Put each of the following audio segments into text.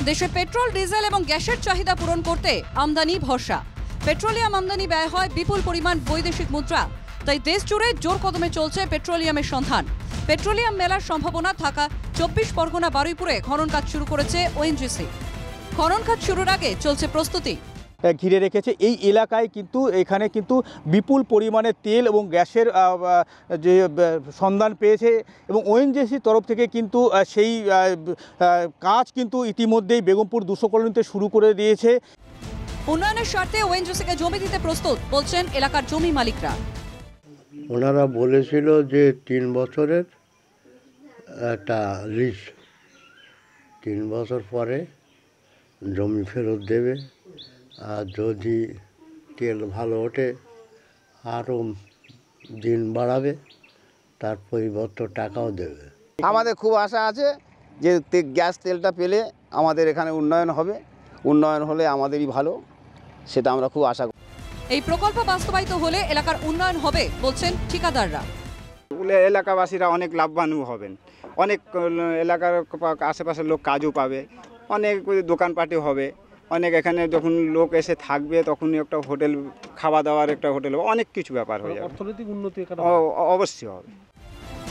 দেশে petrol, diesel এবং গ্যাসের চাহিদা পূরণ করতে আমদানি ভরসা। পেট্রোলিয়াম আমদানি ব্যয় হয় বিপুল পরিমাণ বৈদেশিক মুদ্রা, তাই দেশ জুড়ে জোর কদমে চলছে পেট্রোলিয়ামের সন্ধান। পেট্রোলিয়াম মেলার সম্ভাবনা থাকা 24 পরগনা বারুইপুরে খনন কাজ শুরু করেছে ওএনজিসি। খনন কাজ শুরুর আগে চলছে প্রস্তুতি। ঘিরে রেখেছে এই এলাকায়, কিন্তু এখানে কিন্তু বিপুল পরিমাণে তেল এবং গ্যাসের যে সন্ধান পেয়েছে এবং ওএনজিসির তরফ থেকে কিন্তু সেই কাজ কিন্তু ইতিমধ্যেই বেগমপুর 200 কলোনিতে শুরু করে দিয়েছে। উন্নয়নের স্বার্থে ওএনজিসিকে জমি দিতে প্রস্তুত বলছেন এলাকার জমি মালিকরা। ওনারা বলেছিল যে 3 বছরের একটা লিজ, 3 বছর পরে জমি ফেরত দেবে, আর যদি তেল ভালো ওঠে আরও দিন বাড়াবে, তার পরিবর্তে টাকাও দেবে। আমাদের খুব আশা আছে যে গ্যাস তেলটা পেলে আমাদের এখানে উন্নয়ন হবে, উন্নয়ন হলে আমাদেরই ভালো, সেটা আমরা খুব আশা করি। এই প্রকল্প বাস্তবায়িত হলে এলাকার উন্নয়ন হবে বলছেন ঠিকাদাররা। এলাকাবাসীরা অনেক লাভবানও হবেন, অনেক এলাকার আশেপাশের লোক কাজও পাবে, অনেক দোকানপাটও হবে, অনেক এখানে যখন লোক এসে থাকবে তখন একটা হোটেল, খাওয়া দাওয়ার একটা হোটেল, অনেক কিছু ব্যাপার হয়ে যাবে, অর্থনৈতিক উন্নতি অবশ্যই হবে।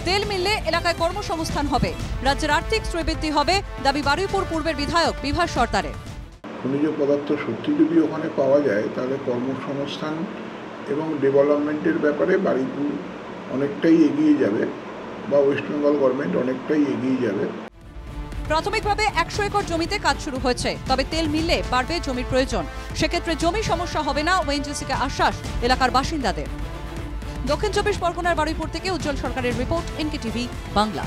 তেল মিললে এলাকায় কর্মসংস্থান হবে, রাজ্যের আর্থিক শ্রীবৃদ্ধি হবে, দাবি বারুইপুর পূর্বের বিধায়ক বিভাস সরকারের। খনিজ পদার্থ সত্যি যদি ওখানে পাওয়া যায় তাহলে কর্মসংস্থান এবং ডেভেলপমেন্টের ব্যাপারে বারুইপুর অনেকটাই এগিয়ে যাবে, বা ওয়েস্ট বেঙ্গল গভর্নমেন্ট অনেকটাই এগিয়ে যাবে। প্রাথমিকভাবে 100 একর জমিতে কাজ শুরু হয়েছে, তবে তেল মিললে বাড়বে জমির প্রয়োজন। সেক্ষেত্রে জমি সমস্যা হবে না ওএনজিসিকে আশ্বাস এলাকার বাসিন্দাদের। দক্ষিণ 24 পরগনার বারুইপুর থেকে উজ্জ্বল সরকারের রিপোর্ট, এনকেটিভি বাংলা।